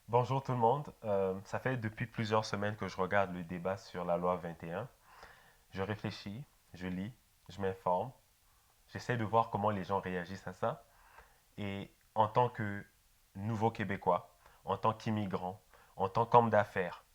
Bonjour tout le monde. Ça fait depuis plusieurs semaines que je regarde le débat sur la loi 21. Je réfléchis, je lis, je m'informe. J'essaie de voir comment les gens réagissent à ça. Et en tant que nouveau Québécois, en tant qu'immigrant, en tant qu'homme d'affaires,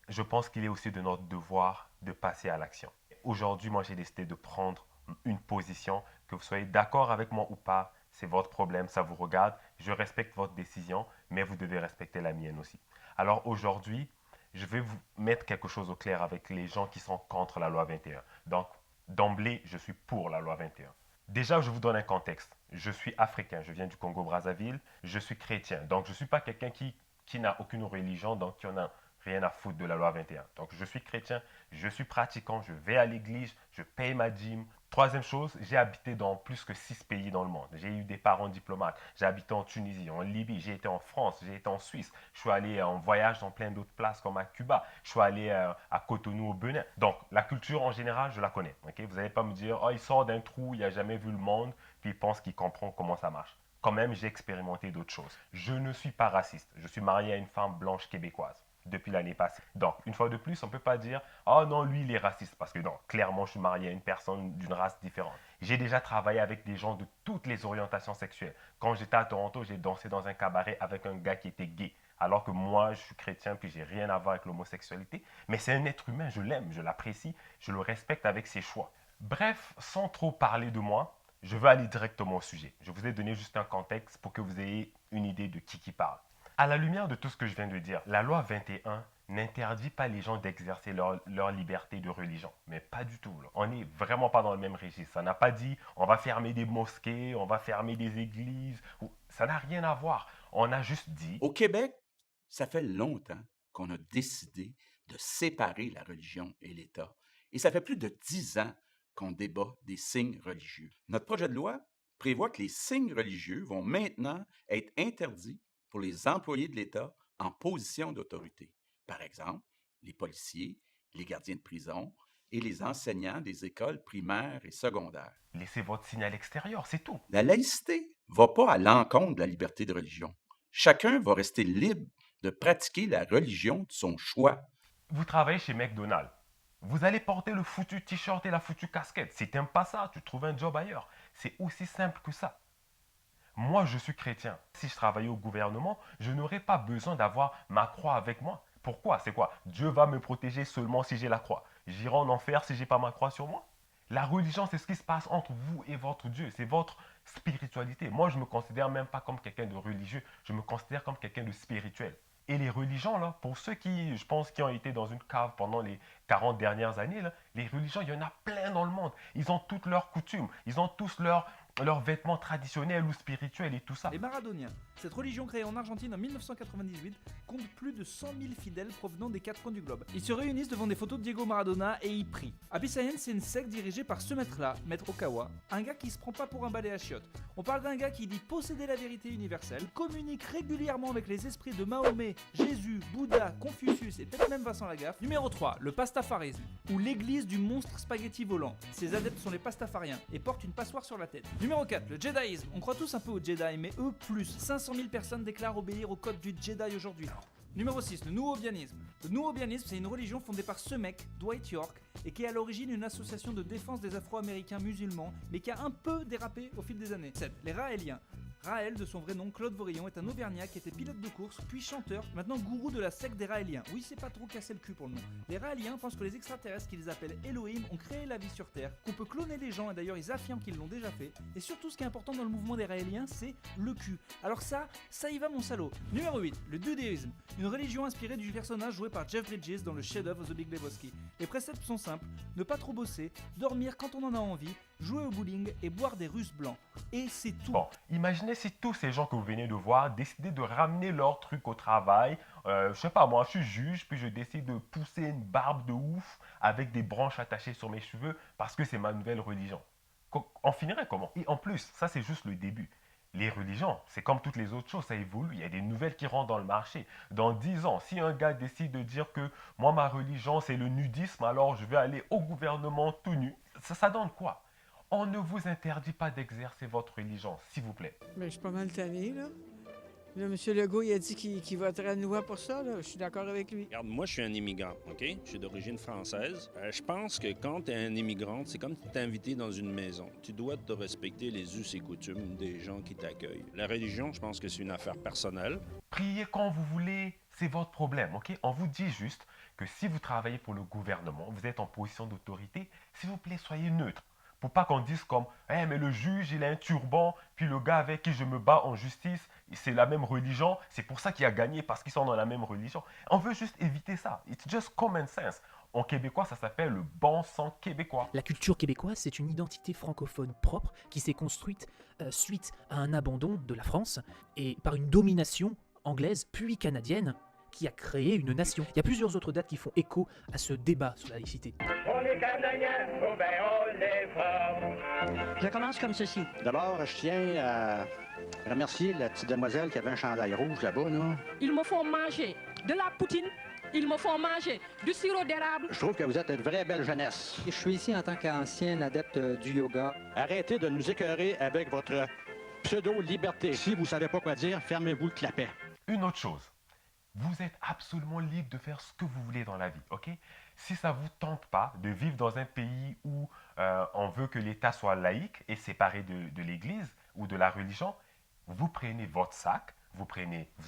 je pense qu'il est aussi de notre devoir de passer à l'action. Aujourd'hui, moi, j'ai décidé de prendre une position, que vous soyez d'accord avec moi ou pas, c'est votre problème, ça vous regarde. Je respecte votre décision, mais vous devez respecter la mienne aussi. Alors aujourd'hui, je vais vous mettre quelque chose au clair avec les gens qui sont contre la loi 21. Donc, d'emblée, je suis pour la loi 21. Déjà, je vous donne un contexte. Je suis africain, je viens du Congo-Brazzaville, je suis chrétien. Donc, je ne suis pas quelqu'un qui n'a aucune religion, donc qui en a rien à foutre de la loi 21. Donc, je suis chrétien, je suis pratiquant, je vais à l'église, je paye ma dîme. Troisième chose, j'ai habité dans plus que 6 pays dans le monde. J'ai eu des parents diplomates. J'ai habité en Tunisie, en Libye, j'ai été en France, j'ai été en Suisse. Je suis allé en voyage dans plein d'autres places comme à Cuba. Je suis allé à Cotonou au Benin. Donc, la culture en général, je la connais. Okay? Vous n'allez pas me dire, oh, il sort d'un trou, il n'a jamais vu le monde, puis il pense qu'il comprend comment ça marche. Quand même, j'ai expérimenté d'autres choses. Je ne suis pas raciste. Je suis marié à une femme blanche québécoise depuis l'année passée. Donc, une fois de plus, on ne peut pas dire oh non, lui, il est raciste. Parce que non, clairement, je suis marié à une personne d'une race différente. J'ai déjà travaillé avec des gens de toutes les orientations sexuelles. Quand j'étais à Toronto, j'ai dansé dans un cabaret avec un gars qui était gay. Alors que moi, je suis chrétien, puis j'ai rien à voir avec l'homosexualité. Mais c'est un être humain, je l'aime, je l'apprécie, je le respecte avec ses choix. Bref, sans trop parler de moi, je veux aller directement au sujet. Je vous ai donné juste un contexte pour que vous ayez une idée de qui parle. À la lumière de tout ce que je viens de dire, la loi 21 n'interdit pas les gens d'exercer leur liberté de religion. Mais pas du tout. Là. On n'est vraiment pas dans le même registre. Ça n'a pas dit on va fermer des mosquées, on va fermer des églises. Ça n'a rien à voir. On a juste dit Au Québec, ça fait longtemps qu'on a décidé de séparer la religion et l'État. Et ça fait plus de 10 ans qu'on débat des signes religieux. Notre projet de loi prévoit que les signes religieux vont maintenant être interdits pour les employés de l'État en position d'autorité. Par exemple, les policiers, les gardiens de prison et les enseignants des écoles primaires et secondaires. laissez votre signe à l'extérieur, c'est tout. La laïcité ne va pas à l'encontre de la liberté de religion. Chacun va rester libre de pratiquer la religion de son choix. Vous travaillez chez McDonald's. Vous allez porter le foutu t-shirt et la foutue casquette. Si tu n'aimes pas ça, tu trouves un job ailleurs. C'est aussi simple que ça. Moi, je suis chrétien. Si je travaillais au gouvernement, je n'aurais pas besoin d'avoir ma croix avec moi. Pourquoi? C'est quoi? Dieu va me protéger seulement si j'ai la croix. J'irai en enfer si j'ai pas ma croix sur moi. La religion, c'est ce qui se passe entre vous et votre Dieu. C'est votre spiritualité. Moi, je me considère même pas comme quelqu'un de religieux. Je me considère comme quelqu'un de spirituel. Et les religions, là, pour ceux qui, je pense, qui ont été dans une cave pendant les 40 dernières années, là, les religions, il y en a plein dans le monde. Ils ont toutes leurs coutumes. Ils ont tous leurs vêtements traditionnels ou spirituels et tout ça. Les Maradoniens, cette religion créée en Argentine en 1998, compte plus de 100 000 fidèles provenant des 4 coins du globe. Ils se réunissent devant des photos de Diego Maradona et y prient. Happy Science, c'est une secte dirigée par ce maître-là, Maître Okawa, un gars qui se prend pas pour un balai à chiottes. On parle d'un gars qui dit posséder la vérité universelle, communique régulièrement avec les esprits de Mahomet, Jésus, Bouddha, Confucius et peut-être même Vincent Lagaffe. Numéro 3, le pastafarisme, ou l'église du monstre spaghetti volant. Ses adeptes sont les pastafariens et portent une passoire sur la tête. Numéro 4, le Jediisme. On croit tous un peu aux Jedi, mais eux plus. 500 000 personnes déclarent obéir au code du Jedi aujourd'hui. Numéro 6, le Nouobianisme. Le Nouobianisme, c'est une religion fondée par ce mec, Dwight York, et qui est à l'origine une association de défense des Afro-Américains musulmans, mais qui a un peu dérapé au fil des années. 7. Les Raéliens. Raël, de son vrai nom, Claude Vorillon, est un Auvergnat qui était pilote de course, puis chanteur, maintenant gourou de la secte des Raéliens. Oui, c'est pas trop cassé le cul pour le nom. Les Raéliens pensent que les extraterrestres qu'ils appellent Elohim ont créé la vie sur Terre, qu'on peut cloner les gens, et d'ailleurs ils affirment qu'ils l'ont déjà fait. Et surtout, ce qui est important dans le mouvement des Raéliens, c'est le cul. Alors ça y va mon salaud. Numéro 8, le dudéisme. Une religion inspirée du personnage joué par Jeff Bridges dans le chef-d'œuvre The Big Lebowski. Les préceptes sont simples, ne pas trop bosser, dormir quand on en a envie, jouer au bowling et boire des Russes blancs. Et c'est tout. Bon, imaginez si tous ces gens que vous venez de voir décidaient de ramener leur truc au travail. Je sais pas, moi, je suis juge, puis je décide de pousser une barbe de ouf avec des branches attachées sur mes cheveux parce que c'est ma nouvelle religion. On finirait comment? Et en plus, ça c'est juste le début. Les religions, c'est comme toutes les autres choses, ça évolue. Il y a des nouvelles qui rentrent dans le marché. Dans 10 ans, si un gars décide de dire que moi, ma religion, c'est le nudisme, alors je vais aller au gouvernement tout nu, ça donne quoi? On ne vous interdit pas d'exercer votre religion, s'il vous plaît. Ben, je suis pas mal tannée, là. Là, M. Legault, il a dit qu'il voterait à nouveau pour ça. Là. Je suis d'accord avec lui. Regarde, moi, je suis un immigrant, OK? Je suis d'origine française. Je pense que quand tu es un immigrant, c'est comme si tu es invité dans une maison. Tu dois te respecter les us et coutumes des gens qui t'accueillent. La religion, je pense que c'est une affaire personnelle. Priez quand vous voulez, c'est votre problème, ok? On vous dit juste que si vous travaillez pour le gouvernement, vous êtes en position d'autorité, s'il vous plaît, soyez neutre. Pour pas qu'on dise comme, eh, mais le juge, il a un turban, puis le gars avec qui je me bats en justice, c'est la même religion, c'est pour ça qu'il a gagné, parce qu'ils sont dans la même religion. On veut juste éviter ça. It's just common sense. En québécois, ça s'appelle le bon sang québécois. La culture québécoise, c'est une identité francophone propre qui s'est construite suite à un abandon de la France et par une domination anglaise puis canadienne qui a créé une nation. Il y a plusieurs autres dates qui font écho à ce débat sur la laïcité. Je commence comme ceci. D'abord, je tiens à remercier la petite demoiselle qui avait un chandail rouge là-bas, là. Ils me font manger de la poutine, ils me font manger du sirop d'érable. Je trouve que vous êtes une vraie belle jeunesse. Je suis ici en tant qu'ancien adepte du yoga. Arrêtez de nous écœurer avec votre pseudo-liberté. Si vous savez pas quoi dire, fermez-vous le clapet. Une autre chose, vous êtes absolument libre de faire ce que vous voulez dans la vie, ok? Si ça ne vous tente pas de vivre dans un pays où on veut que l'État soit laïque et séparé de l'Église ou de la religion, vous prenez votre sac, vous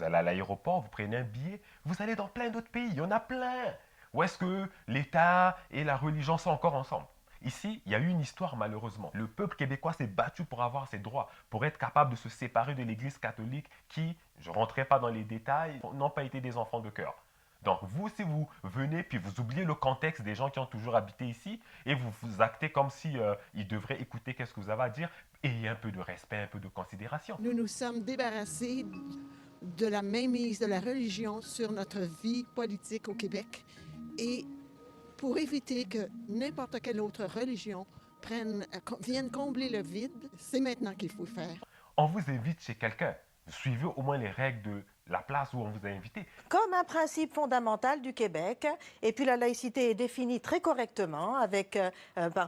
allez à l'aéroport, vous prenez un billet, vous allez dans plein d'autres pays, il y en a plein. Où est-ce que l'État et la religion sont encore ensemble? Ici, il y a eu une histoire malheureusement. Le peuple québécois s'est battu pour avoir ses droits, pour être capable de se séparer de l'Église catholique qui, je ne rentrerai pas dans les détails, n'ont pas été des enfants de cœur. Donc vous, si vous venez puis vous oubliez le contexte des gens qui ont toujours habité ici et vous vous actez comme si ils devraient écouter qu'est-ce que vous avez à dire, ayez un peu de respect, un peu de considération. Nous nous sommes débarrassés de la mainmise de la religion sur notre vie politique au Québec et pour éviter que n'importe quelle autre religion vienne combler le vide, c'est maintenant qu'il faut le faire. On vous invite chez quelqu'un. Suivez au moins les règles de la place où on vous a invité. Comme un principe fondamental du Québec, et puis la laïcité est définie très correctement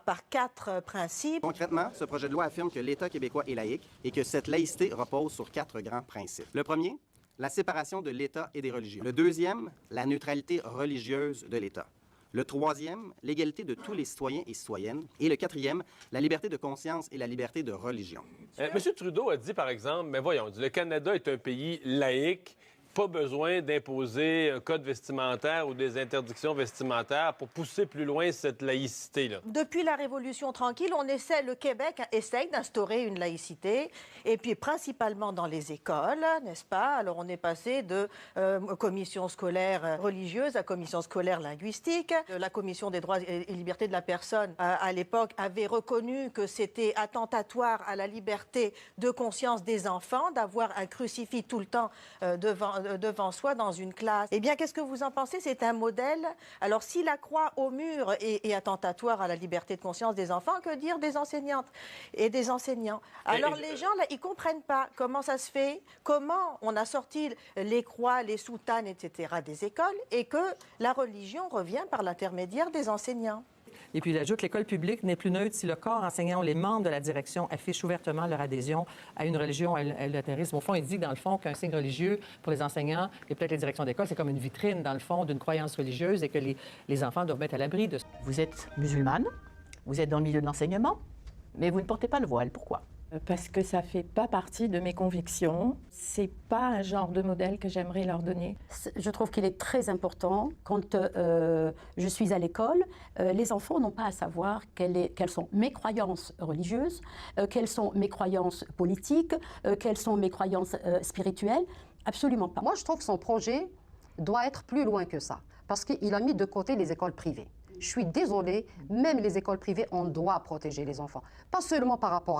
par 4 principes. Concrètement, ce projet de loi affirme que l'État québécois est laïque et que cette laïcité repose sur 4 grands principes. Le premier, la séparation de l'État et des religions. Le deuxième, la neutralité religieuse de l'État. Le troisième, l'égalité de tous les citoyens et citoyennes. Et le quatrième, la liberté de conscience et la liberté de religion. M. Trudeau a dit, par exemple, mais voyons, le Canada est un pays laïque, pas besoin d'imposer un code vestimentaire ou des interdictions vestimentaires pour pousser plus loin cette laïcité-là. Depuis la Révolution tranquille, le Québec essaye d'instaurer une laïcité, et puis principalement dans les écoles, n'est-ce pas? Alors on est passé de commission scolaire religieuse à commission scolaire linguistique. La commission des droits et libertés de la personne, à l'époque, avait reconnu que c'était attentatoire à la liberté de conscience des enfants d'avoir un crucifix tout le temps devant soi dans une classe. Eh bien, qu'est-ce que vous en pensez? C'est un modèle. Alors, si la croix au mur est attentatoire à la liberté de conscience des enfants, que dire des enseignantes et des enseignants? Alors, les gens, là, ils ne comprennent pas comment ça se fait, comment on a sorti les croix, les soutanes, etc. des écoles et que la religion revient par l'intermédiaire des enseignants. Et puis, il ajoute que l'école publique n'est plus neutre si le corps enseignant ou les membres de la direction affichent ouvertement leur adhésion à une religion, à l'athérisme. Au fond, il dit, dans le fond, qu'un signe religieux, pour les enseignants et peut-être les directions d'école, c'est comme une vitrine, dans le fond, d'une croyance religieuse et que les enfants doivent mettre à l'abri de... Vous êtes musulmane, vous êtes dans le milieu de l'enseignement, mais vous ne portez pas le voile. Pourquoi? Parce que ça ne fait pas partie de mes convictions. C'est pas un genre de modèle que j'aimerais leur donner. Je trouve qu'il est très important, quand je suis à l'école, les enfants n'ont pas à savoir quelles sont mes croyances religieuses, quelles sont mes croyances politiques, quelles sont mes croyances spirituelles. Absolument pas. Moi, je trouve que son projet doit être plus loin que ça, parce qu'il a mis de côté les écoles privées. Je suis désolée, même les écoles privées, on doit protéger les enfants. Pas seulement par rapport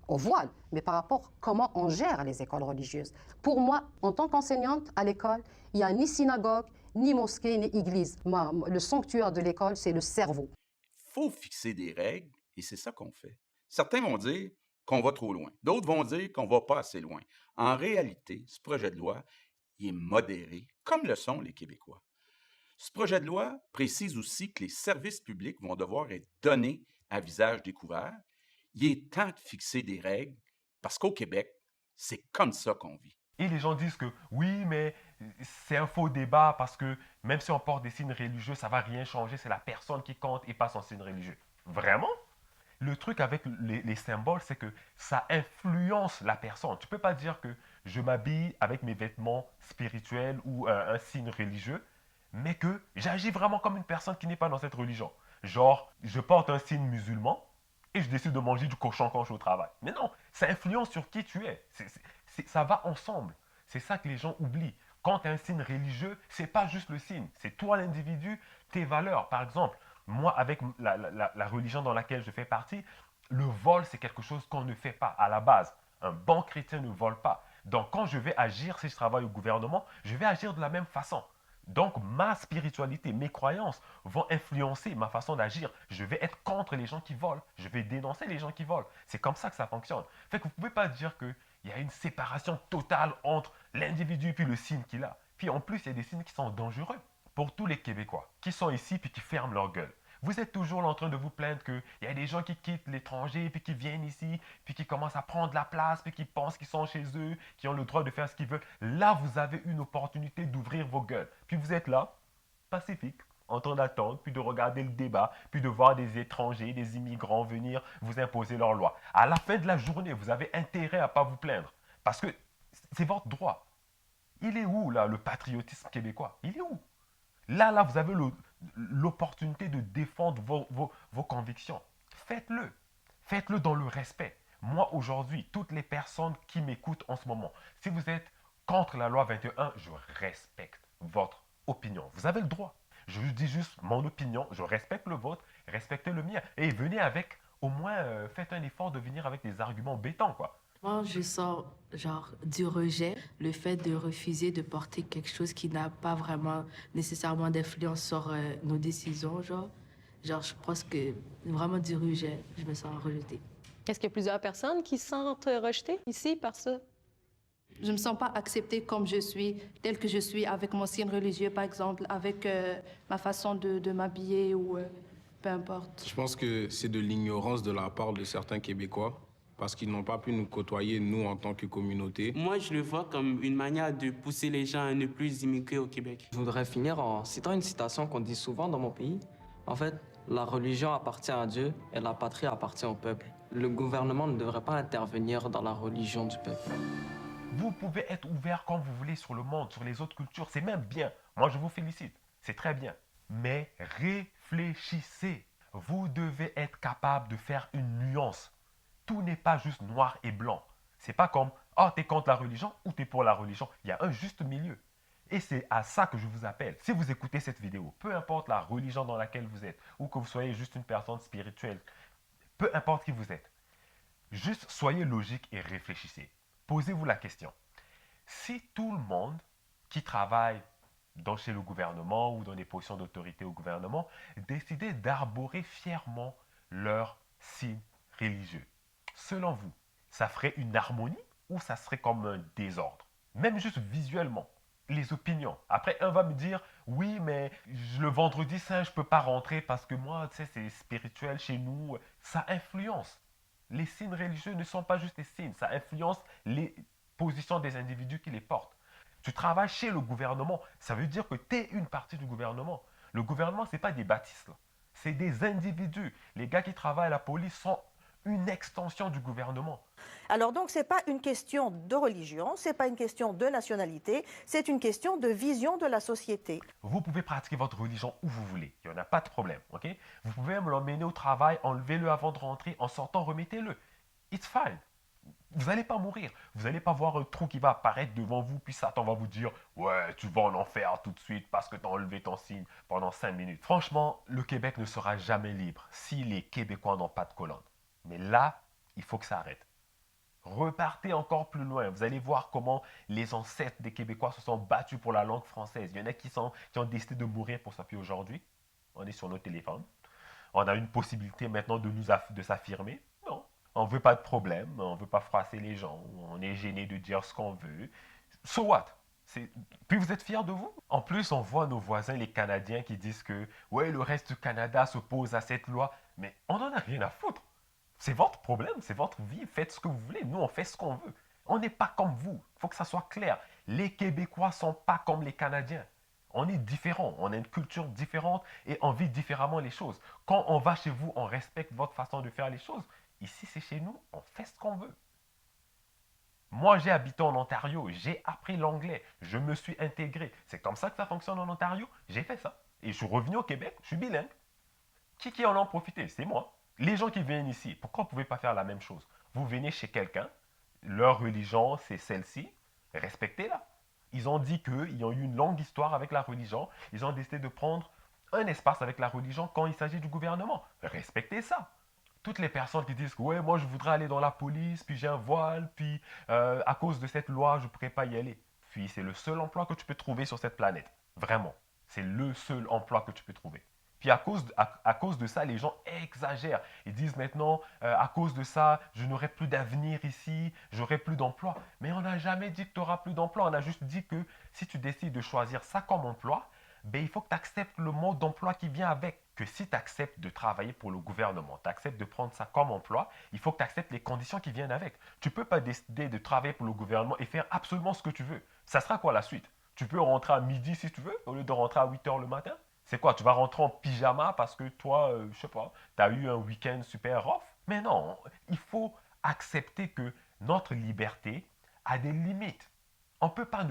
au voile, mais par rapport à comment on gère les écoles religieuses. Pour moi, en tant qu'enseignante à l'école, il n'y a ni synagogue, ni mosquée, ni église. Le sanctuaire de l'école, c'est le cerveau. Il faut fixer des règles, et c'est ça qu'on fait. Certains vont dire qu'on va trop loin. D'autres vont dire qu'on ne va pas assez loin. En réalité, ce projet de loi, il est modéré, comme le sont les Québécois. Ce projet de loi précise aussi que les services publics vont devoir être donnés à visage découvert. Il est temps de fixer des règles parce qu'au Québec, c'est comme ça qu'on vit. Et les gens disent que oui, mais c'est un faux débat parce que même si on porte des signes religieux, ça ne va rien changer. C'est la personne qui compte et pas son signe religieux. Vraiment? Le truc avec les symboles, c'est que ça influence la personne. Tu ne peux pas dire que je m'habille avec mes vêtements spirituels ou un signe religieux, mais que j'agis vraiment comme une personne qui n'est pas dans cette religion. Genre, je porte un signe musulman et je décide de manger du cochon quand je suis au travail. Mais non, ça influence sur qui tu es. Ça va ensemble. C'est ça que les gens oublient. Quand tu as un signe religieux, c'est pas juste le signe. C'est toi l'individu, tes valeurs. Par exemple, moi, avec la religion dans laquelle je fais partie, le vol, c'est quelque chose qu'on ne fait pas à la base. Un bon chrétien ne vole pas. Donc, quand je vais agir, si je travaille au gouvernement, je vais agir de la même façon. Donc, ma spiritualité, mes croyances vont influencer ma façon d'agir. Je vais être contre les gens qui volent. Je vais dénoncer les gens qui volent. C'est comme ça que ça fonctionne. Fait que vous ne pouvez pas dire qu'il y a une séparation totale entre l'individu et puis le signe qu'il a. Puis en plus, il y a des signes qui sont dangereux pour tous les Québécois qui sont ici puis qui ferment leur gueule. Vous êtes toujours en train de vous plaindre qu'il y a des gens qui quittent l'étranger, puis qui viennent ici, puis qui commencent à prendre la place, puis qui pensent qu'ils sont chez eux, qui ont le droit de faire ce qu'ils veulent. Là, vous avez une opportunité d'ouvrir vos gueules. Puis vous êtes là, pacifique, en train d'attendre, puis de regarder le débat, puis de voir des étrangers, des immigrants venir vous imposer leurs lois. À la fin de la journée, vous avez intérêt à ne pas vous plaindre, parce que c'est votre droit. Il est où, là, le patriotisme québécois? Il est où? Là, vous avez l'opportunité de défendre vos convictions. Faites-le. Faites-le dans le respect. Moi, aujourd'hui, toutes les personnes qui m'écoutent en ce moment, si vous êtes contre la loi 21, je respecte votre opinion. Vous avez le droit. Je vous dis juste mon opinion, je respecte le vôtre, respectez le mien. Et venez avec, au moins, faites un effort de venir avec des arguments bétants, quoi. Moi, je sens genre du rejet, le fait de refuser de porter quelque chose qui n'a pas vraiment nécessairement d'influence sur nos décisions, genre je pense que vraiment du rejet, je me sens rejetée. Est-ce qu'il y a plusieurs personnes qui se sentent rejetées ici par ça? Je ne me sens pas acceptée comme je suis, telle que je suis, avec mon signe religieux, par exemple, avec ma façon de m'habiller ou peu importe. Je pense que c'est de l'ignorance de la part de certains Québécois, parce qu'ils n'ont pas pu nous côtoyer, nous, en tant que communauté. Moi, je le vois comme une manière de pousser les gens à ne plus immigrer au Québec. Je voudrais finir en citant une citation qu'on dit souvent dans mon pays. En fait, la religion appartient à Dieu et la patrie appartient au peuple. Le gouvernement ne devrait pas intervenir dans la religion du peuple. Vous pouvez être ouvert comme vous voulez sur le monde, sur les autres cultures. C'est même bien. Moi, je vous félicite. C'est très bien. Mais réfléchissez. Vous devez être capable de faire une nuance. Tout n'est pas juste noir et blanc. C'est pas comme « Ah, t'es contre la religion ou t'es pour la religion ». Il y a un juste milieu. Et c'est à ça que je vous appelle. Si vous écoutez cette vidéo, peu importe la religion dans laquelle vous êtes, ou que vous soyez juste une personne spirituelle, peu importe qui vous êtes, juste soyez logique et réfléchissez. Posez-vous la question. Si tout le monde qui travaille chez le gouvernement ou dans des positions d'autorité au gouvernement décidait d'arborer fièrement leur signe religieux, selon vous, ça ferait une harmonie ou ça serait comme un désordre? Même juste visuellement, les opinions. Après, un va me dire, oui, mais le vendredi saint, je ne peux pas rentrer parce que moi, tu sais, c'est spirituel chez nous. Ça influence. Les signes religieux ne sont pas juste des signes, ça influence les positions des individus qui les portent. Tu travailles chez le gouvernement, ça veut dire que tu es une partie du gouvernement. Le gouvernement, ce n'est pas des bâtisses, là. C'est des individus. Les gars qui travaillent à la police sont une extension du gouvernement. Alors donc, ce n'est pas une question de religion, ce n'est pas une question de nationalité, c'est une question de vision de la société. Vous pouvez pratiquer votre religion où vous voulez, il n'y en a pas de problème, ok? Vous pouvez même l'emmener au travail, enlevez-le avant de rentrer, en sortant, remettez-le. It's fine. Vous n'allez pas mourir. Vous n'allez pas voir un trou qui va apparaître devant vous, puis Satan va vous dire « Ouais, tu vas en enfer tout de suite parce que tu as enlevé ton signe pendant 5 minutes. » Franchement, le Québec ne sera jamais libre si les Québécois n'ont pas de colonne. Mais là, il faut que ça arrête. Repartez encore plus loin. Vous allez voir comment les ancêtres des Québécois se sont battus pour la langue française. Il y en a qui ont décidé de mourir pour ça. Puis aujourd'hui, on est sur nos téléphones. On a une possibilité maintenant de s'affirmer. Non, on ne veut pas de problème. On ne veut pas froisser les gens. On est gêné de dire ce qu'on veut. So what? Puis vous êtes fiers de vous? En plus, on voit nos voisins, les Canadiens, qui disent que ouais, le reste du Canada s'oppose à cette loi. Mais on n'en a rien à foutre. C'est votre problème, c'est votre vie. Faites ce que vous voulez. Nous, on fait ce qu'on veut. On n'est pas comme vous. faut que ça soit clair. Les Québécois ne sont pas comme les Canadiens. On est différents, on a une culture différente et on vit différemment les choses. Quand on va chez vous, on respecte votre façon de faire les choses. Ici, c'est chez nous, on fait ce qu'on veut. Moi, j'ai habité en Ontario, j'ai appris l'anglais, je me suis intégré. C'est comme ça que ça fonctionne en Ontario. J'ai fait ça. Et je suis revenu au Québec, je suis bilingue. Qui en a profité? C'est moi. Les gens qui viennent ici, pourquoi vous ne pouvez pas faire la même chose? Vous venez chez quelqu'un, leur religion, c'est celle-ci, respectez-la. Ils ont dit qu'ils ont eu une longue histoire avec la religion. Ils ont décidé de prendre un espace avec la religion quand il s'agit du gouvernement. Respectez ça. Toutes les personnes qui disent que ouais, moi je voudrais aller dans la police, puis j'ai un voile, puis à cause de cette loi, je ne pourrais pas y aller. Puis c'est le seul emploi que tu peux trouver sur cette planète. Vraiment. C'est le seul emploi que tu peux trouver. Puis à cause de ça, les gens exagèrent. Ils disent maintenant, à cause de ça, je n'aurai plus d'avenir ici, j'aurai plus d'emploi. Mais on n'a jamais dit que tu n'auras plus d'emploi. On a juste dit que si tu décides de choisir ça comme emploi, ben, il faut que tu acceptes le mode d'emploi qui vient avec. Que si tu acceptes de travailler pour le gouvernement, tu acceptes de prendre ça comme emploi, il faut que tu acceptes les conditions qui viennent avec. Tu ne peux pas décider de travailler pour le gouvernement et faire absolument ce que tu veux. Ça sera quoi la suite? Tu peux rentrer à midi si tu veux, au lieu de rentrer à 8 h le matin? C'est quoi? Tu vas rentrer en pyjama parce que toi, je sais pas, tu as eu un week-end super off? Mais non, il faut accepter que notre liberté a des limites. On ne peut pas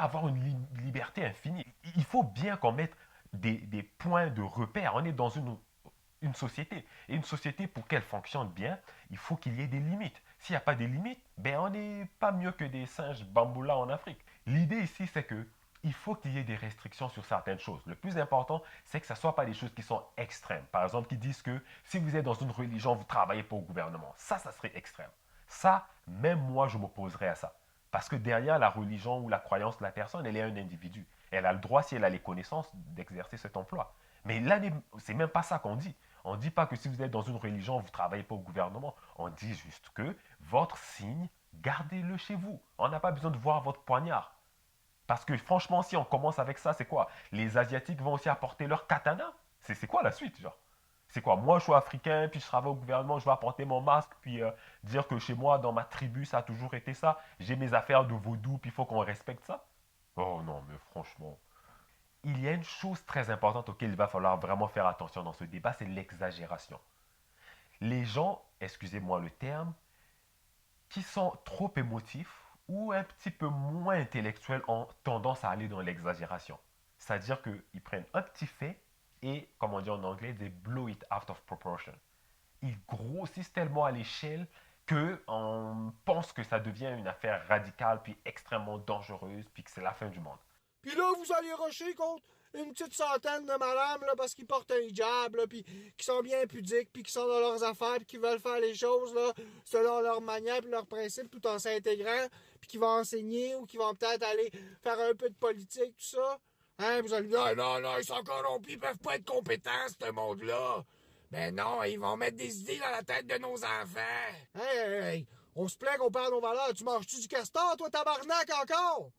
avoir une liberté infinie. Il faut bien qu'on mette des points de repère. On est dans une société. Et une société, pour qu'elle fonctionne bien, il faut qu'il y ait des limites. S'il n'y a pas de limites, ben on n'est pas mieux que des singes bamboulas en Afrique. L'idée ici, c'est que il faut qu'il y ait des restrictions sur certaines choses. Le plus important, c'est que ce ne soit pas des choses qui sont extrêmes. Par exemple, qui disent que si vous êtes dans une religion, vous travaillez pour le gouvernement. Ça serait extrême. Ça, même moi, je m'opposerais à ça. Parce que derrière la religion ou la croyance de la personne, elle est un individu. Elle a le droit, si elle a les connaissances, d'exercer cet emploi. Mais là, c'est même pas ça qu'on dit. On ne dit pas que si vous êtes dans une religion, vous travaillez pas au gouvernement. On dit juste que votre signe, gardez-le chez vous. On n'a pas besoin de voir votre poignard. Parce que franchement, si on commence avec ça, c'est quoi? Les Asiatiques vont aussi apporter leur katana? C'est quoi la suite, genre? C'est quoi? Moi, je suis africain, puis je travaille au gouvernement, je vais apporter mon masque, puis dire que chez moi, dans ma tribu, ça a toujours été ça. J'ai mes affaires de vaudou, puis il faut qu'on respecte ça. Oh non, mais franchement. Il y a une chose très importante auquel il va falloir vraiment faire attention dans ce débat, c'est l'exagération. Les gens, excusez-moi le terme, qui sont trop émotifs ou un petit peu moins intellectuels ont tendance à aller dans l'exagération. C'est-à-dire qu'ils prennent un petit fait et, comme on dit en anglais, they blow it out of proportion. Ils grossissent tellement à l'échelle qu'on pense que ça devient une affaire radicale, puis extrêmement dangereuse, puis que c'est la fin du monde. Puis là, vous allez rusher contre une petite centaine de madames là, parce qu'ils portent un hijab, là, puis qui sont bien pudiques, puis qui sont dans leurs affaires, puis qui veulent faire les choses là, selon leur manière puis leurs principes, tout en s'intégrant, puis qui vont enseigner ou qui vont peut-être aller faire un peu de politique, tout ça. Hein, vous allez dire, non, ils sont corrompus, ils peuvent pas être compétents, ce monde-là. Ben non, ils vont mettre des idées dans la tête de nos enfants. Hey, on se plaint qu'on perd nos valeurs. Tu manges-tu du castor, toi, tabarnak, encore?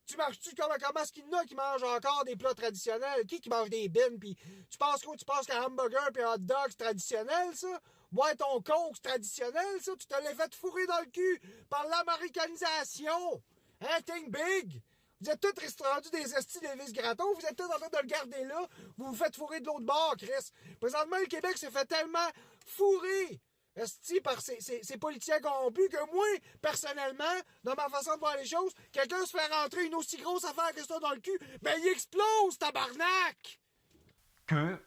Tu manges-tu comment est-ce qu'il y en a qui mangent encore des plats traditionnels? Qui mange des bines? Puis tu penses quoi? Tu penses qu'un hamburger puis un hot dog, c'est traditionnel, ça? Boire ton coke, c'est traditionnel, ça? Tu te l'as fait fourrer dans le cul par l'américanisation. Hein, think big! Vous êtes tous rendus des estis Lévis Graton, vous êtes tous en train de le garder là, vous vous faites fourrer de l'autre bord, Chris. Présentement, le Québec se fait tellement fourrer esti par ces politiciens corrompus que moi, personnellement, dans ma façon de voir les choses, quelqu'un se fait rentrer une aussi grosse affaire que ça dans le cul, ben il explose, tabarnak!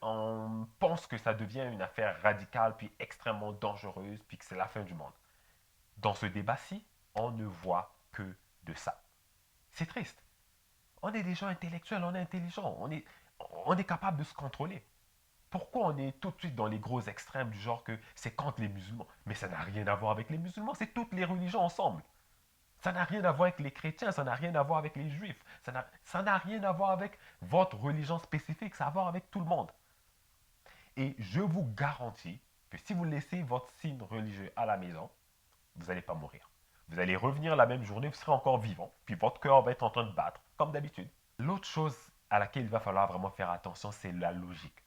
On pense que ça devient une affaire radicale, puis extrêmement dangereuse, puis que c'est la fin du monde. Dans ce débat-ci, on ne voit que de ça. C'est triste. On est des gens intellectuels, on est intelligents, on est capable de se contrôler. Pourquoi on est tout de suite dans les gros extrêmes du genre que c'est contre les musulmans? Mais ça n'a rien à voir avec les musulmans, c'est toutes les religions ensemble. Ça n'a rien à voir avec les chrétiens, ça n'a rien à voir avec les juifs, ça n'a rien à voir avec votre religion spécifique, ça a à voir avec tout le monde. Et je vous garantis que si vous laissez votre signe religieux à la maison, vous n'allez pas mourir. Vous allez revenir la même journée, vous serez encore vivant, puis votre cœur va être en train de battre, comme d'habitude. L'autre chose à laquelle il va falloir vraiment faire attention, c'est la logique.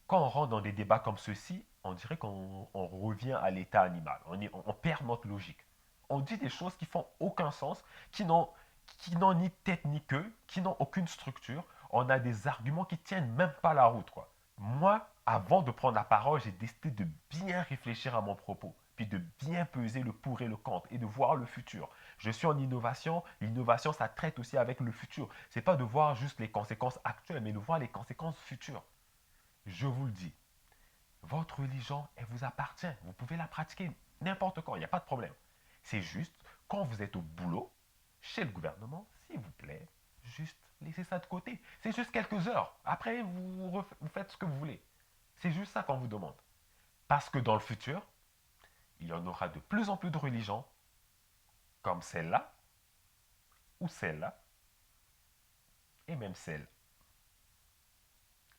Quand on rentre dans des débats comme ceux-ci, on dirait qu'on revient à l'état animal. On perd notre logique. On dit des choses qui font aucun sens, qui n'ont ni tête ni queue, qui n'ont aucune structure. On a des arguments qui tiennent même pas la route, quoi. Moi, avant de prendre la parole, j'ai décidé de bien réfléchir à mon propos, puis de bien peser le pour et le contre et de voir le futur. Je suis en innovation. L'innovation, ça traite aussi avec le futur. C'est pas de voir juste les conséquences actuelles, mais de voir les conséquences futures. Je vous le dis, votre religion, elle vous appartient. Vous pouvez la pratiquer n'importe quand, il n'y a pas de problème. C'est juste, quand vous êtes au boulot, chez le gouvernement, s'il vous plaît, juste laissez ça de côté. C'est juste quelques heures. Après, vous faites ce que vous voulez. C'est juste ça qu'on vous demande. Parce que dans le futur, il y en aura de plus en plus de religions, comme celle-là, ou celle-là, et même celle.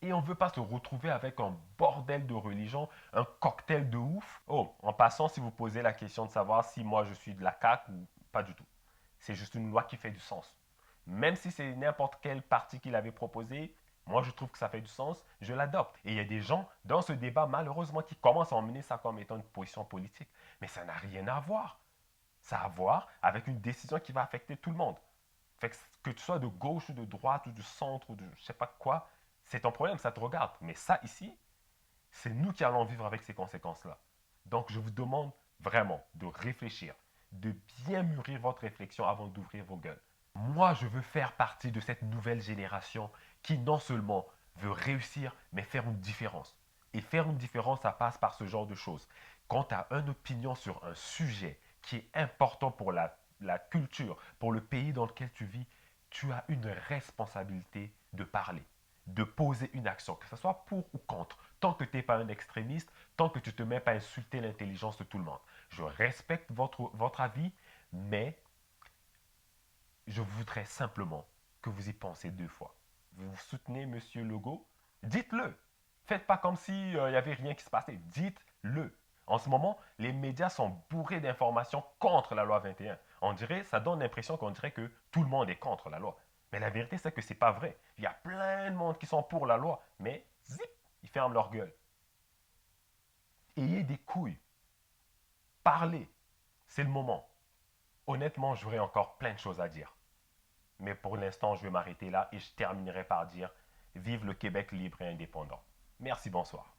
Et on ne veut pas se retrouver avec un bordel de religion, un cocktail de ouf. Oh, en passant, si vous posez la question de savoir si moi je suis de la CAQ ou pas du tout. C'est juste une loi qui fait du sens. Même si c'est n'importe quel parti qui l'avait proposé, moi je trouve que ça fait du sens, je l'adopte. Et il y a des gens dans ce débat, malheureusement, qui commencent à emmener ça comme étant une position politique. Mais ça n'a rien à voir. Ça a à voir avec une décision qui va affecter tout le monde. Fait que tu sois de gauche ou de droite ou du centre ou de je sais pas quoi, c'est ton problème, ça te regarde. Mais ça ici, c'est nous qui allons vivre avec ces conséquences-là. Donc je vous demande vraiment de réfléchir, de bien mûrir votre réflexion avant d'ouvrir vos gueules. Moi, je veux faire partie de cette nouvelle génération qui non seulement veut réussir, mais faire une différence. Et faire une différence, ça passe par ce genre de choses. Quand tu as une opinion sur un sujet qui est important pour la culture, pour le pays dans lequel tu vis, tu as une responsabilité de parler, de poser une action, que ce soit pour ou contre. Tant que tu n'es pas un extrémiste, tant que tu ne te mets pas à insulter l'intelligence de tout le monde. Je respecte votre avis, mais je voudrais simplement que vous y pensez 2 fois. Vous soutenez M. Legault? Dites-le. Faites pas comme s'il n'y avait rien qui se passait. Dites-le. En ce moment, les médias sont bourrés d'informations contre la loi 21. Ça donne l'impression qu'on dirait que tout le monde est contre la loi. Mais la vérité, c'est que ce n'est pas vrai. Il y a plein de monde qui sont pour la loi, mais zip, ils ferment leur gueule. Ayez des couilles. Parlez. C'est le moment. Honnêtement, j'aurais encore plein de choses à dire. Mais pour l'instant, je vais m'arrêter là et je terminerai par dire « Vive le Québec libre et indépendant ». Merci, bonsoir.